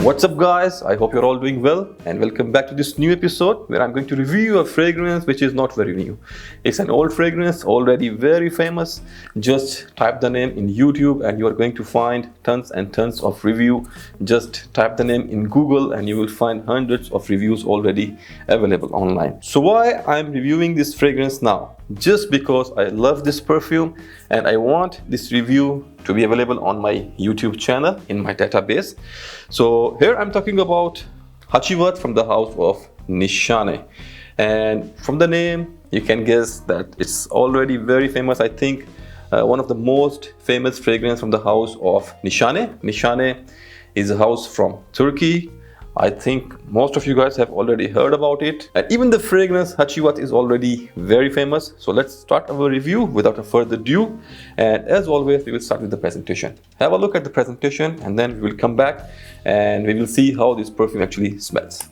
What's up guys, I hope you're all doing well and welcome back to this new episode where I'm going to review a fragrance which is not very new. It's an old fragrance, already very famous. Just type the name in YouTube and you are going to find tons and tons of review. Just type the name in Google and you will find hundreds of reviews already available online. So why I'm reviewing this fragrance now? Just because I love this perfume and I want this review to be available on my YouTube channel in my database. So here I'm talking about Hacivat from the house of Nishane, and from the name you can guess that it's already very famous. I think one of the most famous fragrance from the house of Nishane. Nishane is a house from Turkey. I think most of you guys have already heard about it, and even the fragrance Hacivat is already very famous. So let's start our review without a further ado, and as always we will start with the presentation. Have a look at the presentation and then we will come back and we will see how this perfume actually smells.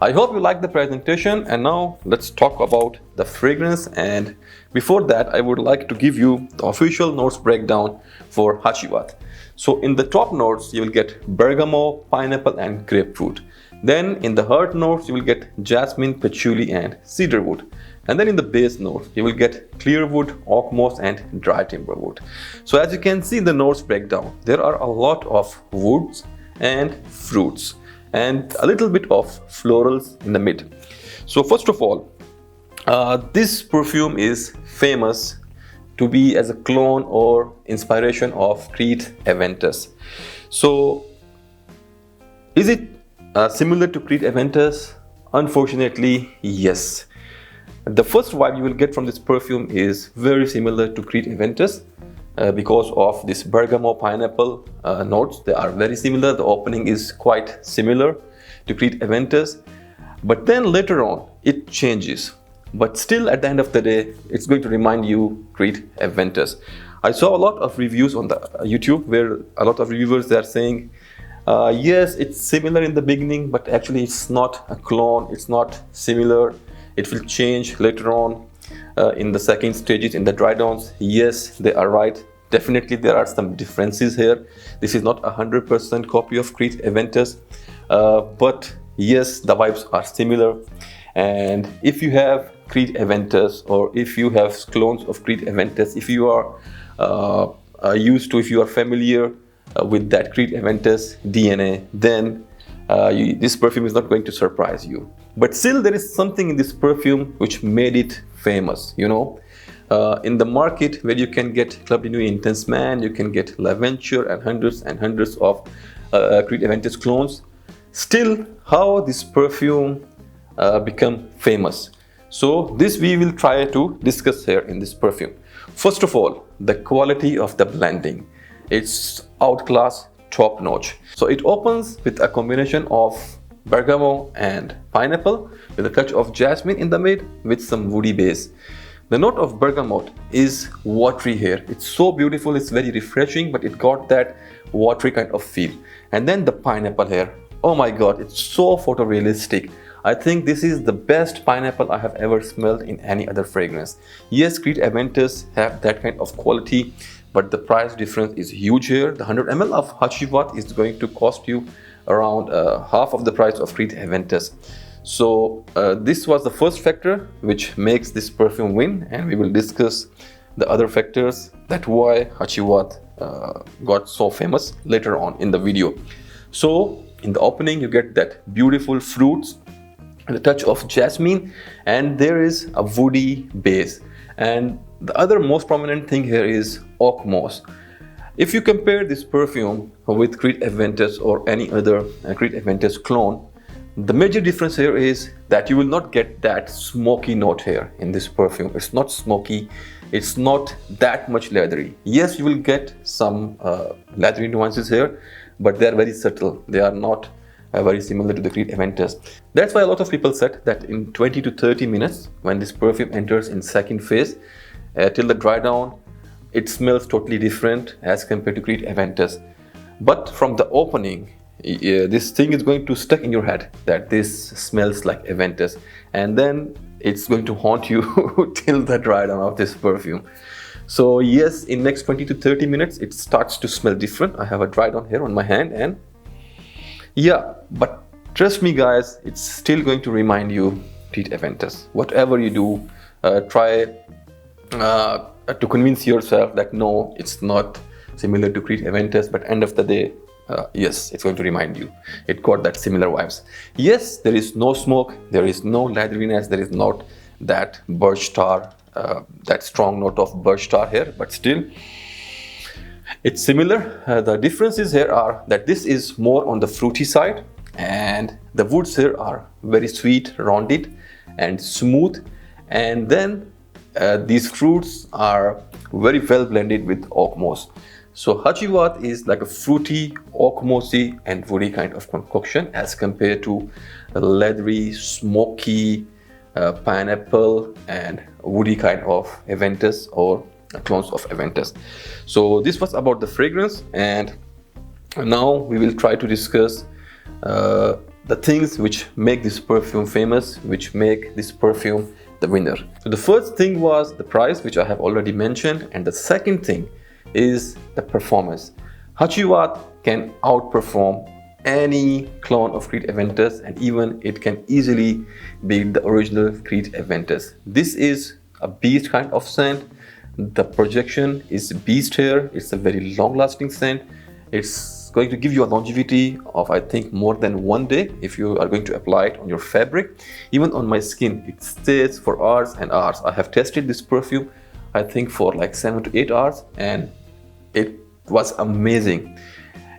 I hope you like the presentation, and now let's talk about the fragrance. And before that, I would like to give you the official notes breakdown for Hacivat. So in the top notes, you will get bergamot, pineapple and grapefruit. Then in the heart notes, you will get jasmine, patchouli and cedarwood. And then in the base notes, you will get clearwood, oak moss and dry timber wood. So as you can see in the notes breakdown, there are a lot of woods and fruits and a little bit of florals in the mid. So first of all, this perfume is famous to be as a clone or inspiration of Creed Aventus. So is it similar to Creed Aventus? Unfortunately, yes. The first vibe you will get from this perfume is very similar to Creed Aventus. Because of this bergamot pineapple notes. They are very similar. The opening is quite similar to Creed Aventus, but then later on it changes. But still at the end of the day, it's going to remind you Creed Aventus. I saw a lot of reviews on the YouTube where a lot of reviewers are saying, yes, it's similar in the beginning, but actually it's not a clone, it's not similar. It will change later on. In the second stages, in the dry downs. Yes, they are right. Definitely there are some differences here. This is not 100% copy of Creed Aventus, but yes, the vibes are similar. And if you have Creed Aventus, or if you have clones of Creed Aventus, if you are if you are familiar with that Creed Aventus DNA, then this perfume is not going to surprise you. But still, there is something in this perfume which made it famous, you know. In the market where you can get Club de Nuit Intense Man, you can get L'Aventure and hundreds of Creed Aventus clones. Still, how this perfume become famous? So this we will try to discuss here in this perfume. First of all, the quality of the blending. It's outclass, top notch. So it opens with a combination of bergamot and pineapple with a touch of jasmine in the mid with some woody base. The note of bergamot is watery here. It's so beautiful, it's very refreshing, but it got that watery kind of feel. And then the pineapple here, oh my god, it's so photorealistic. I think this is the best pineapple I have ever smelled in any other fragrance. Yes, Creed Aventus have that kind of quality, but the price difference is huge here. The 100 ml of Hacivat is going to cost you around half of the price of Creed Aventus. So this was the first factor which makes this perfume win, and we will discuss the other factors that why Hacivat got so famous later on in the video. So in the opening you get that beautiful fruits and a touch of jasmine, and there is a woody base, and the other most prominent thing here is oak moss. If you compare this perfume with Creed Aventus or any other Creed Aventus clone, the major difference here is that you will not get that smoky note here in this perfume. It's not smoky, it's not that much leathery. Yes, you will get some leathery nuances here, but they are very subtle. They are not very similar to the Creed Aventus. That's why a lot of people said that in 20 to 30 minutes, when this perfume enters in second phase, till the dry down, it smells totally different as compared to Creed Aventus. But from the opening, this thing is going to stuck in your head that this smells like Aventus, and then it's going to haunt you till the dry down of this perfume. So yes, in next 20 to 30 minutes, it starts to smell different. I have a dry down here on my hand, and yeah, but trust me guys, it's still going to remind you Creed Aventus. Whatever you do, try to convince yourself that no, it's not similar to Creed Aventus, but end of the day, yes, it's going to remind you. It got that similar vibes. Yes, there is no smoke, there is no leatheriness, there is not that birch tar, that strong note of birch tar here, but still, it's similar. The differences here are that this is more on the fruity side, and the woods here are very sweet, rounded, and smooth, and then these fruits are very well blended with oak moss. So Hacivat is like a fruity, oak mossy and woody kind of concoction as compared to a leathery, smoky, pineapple and woody kind of Aventus or clones of Aventus. So this was about the fragrance, and now we will try to discuss the things which make this perfume famous, which make this perfume the winner. So the first thing was the price, which I have already mentioned, and the second thing is the performance. Hacivat can outperform any clone of Creed Aventus, and even it can easily beat the original Creed Aventus. This is a beast kind of scent. The projection is beast here. It's a very long lasting scent. It's going to give you a longevity of, I think, more than 1 day if you are going to apply it on your fabric. Even on my skin, it stays for hours and hours. I have tested this perfume, I think, for like 7 to 8 hours, and it was amazing.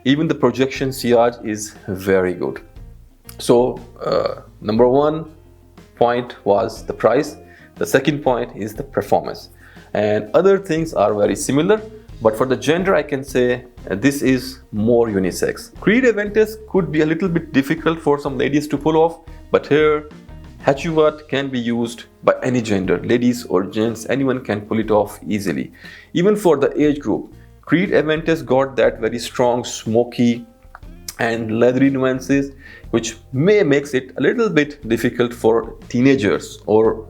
Even the projection sillage is very good. So number 1 point was the price. The second point is the performance, and other things are very similar, but for the gender I can say this is more unisex. Creed Aventus could be a little bit difficult for some ladies to pull off, but here Hacivat can be used by any gender, ladies or gents, anyone can pull it off easily. Even for the age group, Creed Aventus got that very strong smoky and leathery nuances, which may makes it a little bit difficult for teenagers or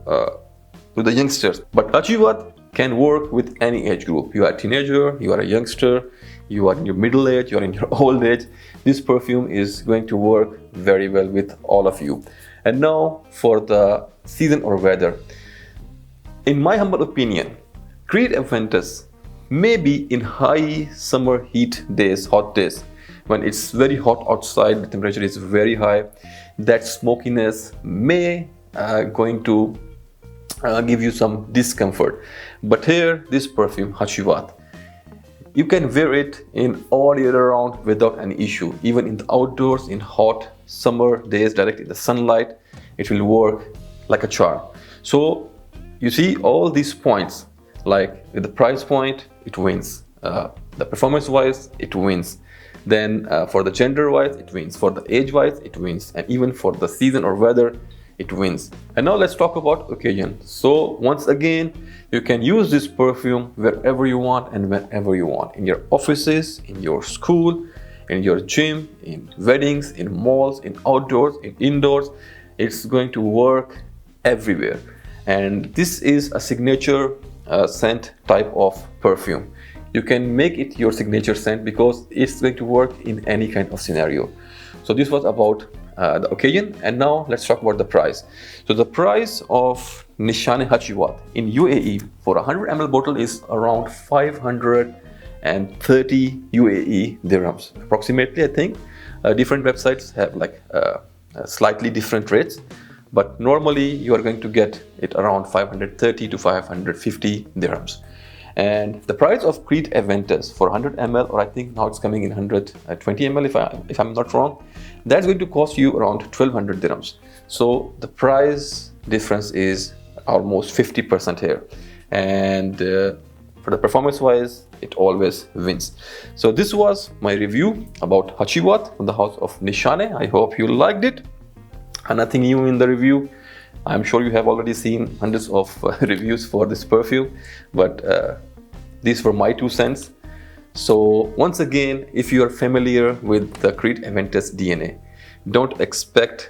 to the youngsters. But Hacivat can work with any age group. You are a teenager, you are a youngster, you are in your middle age, you are in your old age. This perfume is going to work very well with all of you. And now for the season or weather. In my humble opinion, Creed Aventus may be in high summer heat days, hot days, when it's very hot outside, the temperature is very high, that smokiness may going to give you some discomfort. But here, this perfume, Hacivat, you can wear it in all year round without any issue. Even in the outdoors, in hot summer days, direct in the sunlight, it will work like a charm. So you see all these points, like with the price point, it wins. The performance wise, it wins. Then for the gender wise, it wins. For the age wise, it wins. And even for the season or weather, it wins. And now let's talk about occasion. So once again, you can use this perfume wherever you want and whenever you want. In your offices, in your school, in your gym, in weddings, in malls, in outdoors, in indoors. It's going to work everywhere. And this is a signature scent type of perfume. You can make it your signature scent because it's going to work in any kind of scenario. So this was about the occasion. And now let's talk about the price. So the price of Nishane Hacivat in UAE for a 100 ml bottle is around 530 UAE dirhams approximately. I think different websites have like slightly different rates, but normally you are going to get it around 530 to 550 dirhams. And the price of Crete Aventus for 100 ml, or I think now it's coming in 120 ml if I'm not wrong, that's going to cost you around 1200 dirhams. So the price difference is almost 50% here. And for the performance wise, it always wins. So this was my review about Hacivat from the house of Nishane. I hope you liked it. And nothing new in the review. I'm sure you have already seen hundreds of reviews for this perfume, but these were my 2 cents. So once again, if you are familiar with the Crete Aventus DNA, don't expect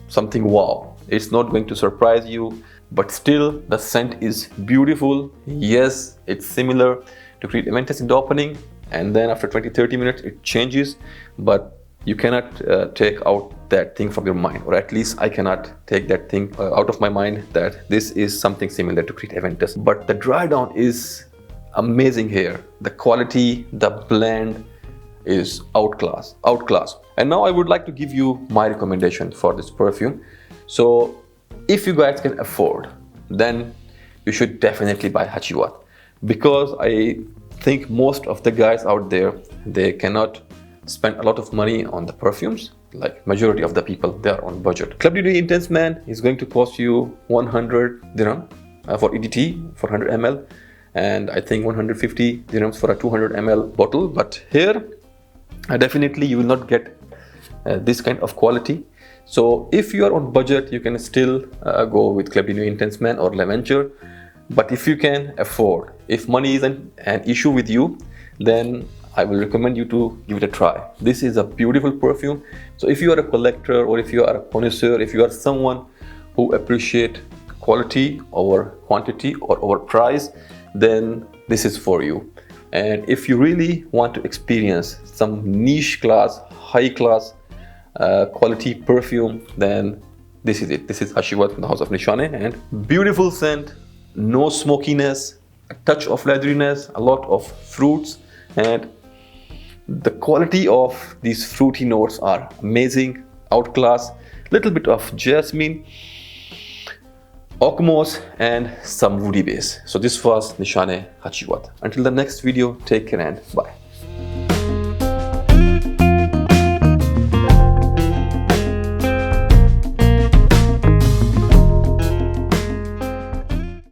something wow. It's not going to surprise you, but still the scent is beautiful. Yes, it's similar to Crete Aventus in the opening, and then after 20-30 minutes it changes, but you cannot take out that thing from your mind, or at least I cannot take that thing out of my mind that this is something similar to Crete Aventus. But the dry down is amazing here. The quality, the blend is outclass. And now I would like to give you my recommendation for this perfume. So if you guys can afford, then you should definitely buy Hacivat, because I think most of the guys out there, they cannot spend a lot of money on the perfumes. Like majority of the people, they are on budget. Club Duty Intense Man is going to cost you 100 dirham for EDT for 100 ml, and I think 150 dirhams for a 200 ml bottle. But here definitely you will not get this kind of quality. So if you are on budget, you can still go with Club Duty Intense Man or L'Aventure. But if you can afford, if money isn't an issue with you, then I will recommend you to give it a try. This is a beautiful perfume. So if you are a collector, or if you are a connoisseur, if you are someone who appreciate quality over quantity or over price, then this is for you. And if you really want to experience some niche class, high class quality perfume, then this is it. This is Hacivat from the house of Nishane, and beautiful scent, no smokiness, a touch of leatheriness, a lot of fruits, and the quality of these fruity notes are amazing, outclass. Little bit of jasmine, oakmoss, and some woody base. So this was Nishane Hacivat. Until the next video, take care and bye.